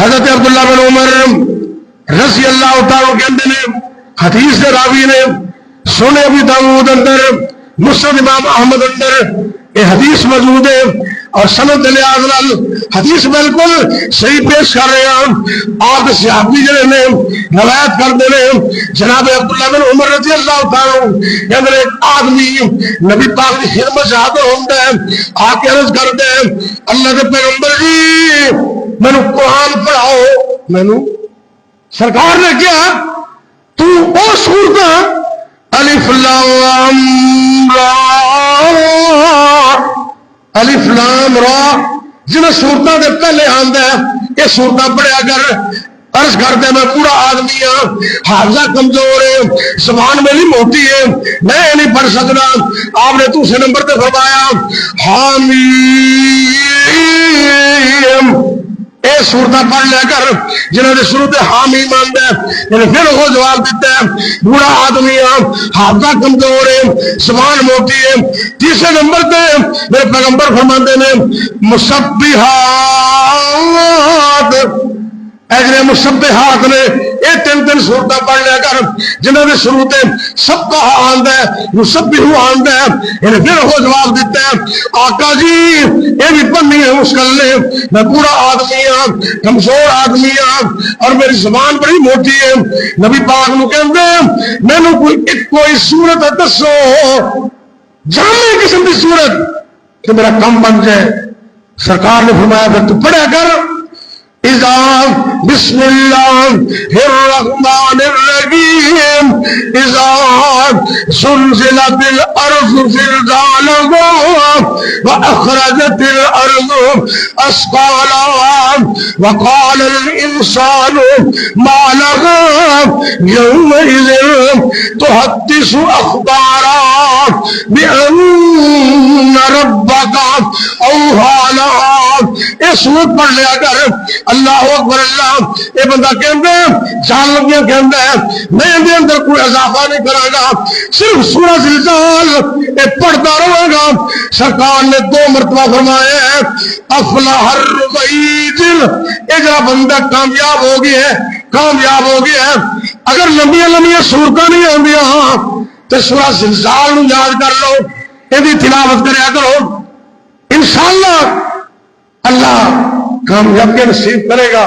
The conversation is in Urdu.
حضرت عبداللہ بن عمر رضی اللہ تعالیٰ کے اندر نے حدیث کے راوی نے سنے ابی داؤد اندر مسند امام احمد اندر یہ حدیث موجود ہے اور سند لحاظ حدیث بالکل صحیح پیش کر رہے ہیں. آپ صحابی جڑے نے روایت کرتے ہیں جناب عبداللہ بن عمر رضی اللہ تعالیٰ کے اندر ایک آدمی نبی پاک کی خدمت سے حاضر ہوتا ہے. آ کے عرض کرتے ہیں اللہ کے پیغمبر جی مینو قرآن پڑھاؤ. مینو سرکار نے کیا تو او سورت الف لام را الف لام را جنہیں صورتوں کے پہلے آتا ہے یہ صورتیں پڑھیا کر. عرض کرتے میں پورا آدمی ہاں حافظہ کمزور ہے زبان میری موٹی ہے میں نہیں پڑھ سکتا. آپ نے دوسرے نمبر پہ فرمایا حامیم اے صورتیں پڑھ لے کر جنہوں نے شروع سے حامیم آتا ہے یعنی پھر وہ جواب دیتا ہے بوڑھا آدمی ہاں حافظہ کمزور ہے زبان موٹی ہے. تیسرے نمبر پہ میرے پیغمبر فرماتے ہیں مسبحات ایجنے مسبحات نے یہ تین صورتیں پڑھ لے کر جنہوں نے شروع سے سب کہا آندا ہے مسبح آندا ہے یعنی پھر وہ جواب دیتا ہے آقا جی یہ بھی پڑھنی ہے مشکل نے میں پورا آدمی ہاں کمزور آدمی ہاں اور میری زبان بڑی موٹی ہے. نبی پاک نو کہندے مینوں کوئی صورت دسو جامع قسم کی صورت کہ میرا کم بن جائے. سرکار نے فرمایا پھر تو پڑھیا کر اذا بسم اللہ الرحمن الرحیم اذا زلزلت الارض زلزالها واخرجت الارض اثقالها وقال الانسان ما لها يومئذ تحدث اخبارها بان ربك اوحى لها. اس سورت پڑھ لیا کر اللہ اکبر اللہ. یہ بندہ کہندا جان لگیا کہندا ہے میں ان دے اندر کوئی اضافہ نہیں کراں گا صرف سورہ زلزال یہ پڑھتا رہاں گا. سرکار نے 2 مرتبہ فرمایا ہے افلح الربیجل یہ جڑا بندہ کامیاب ہو گیا ہے کامیاب ہو گیا ہے. اگر لمبیاں لمبیاں صورتیں نہیں آندیاں تو سورہ زلزال نو یاد کر لو یہ تلاوت کریا کرو انشاءاللہ اللہ کامیابی نصیب کرے گا.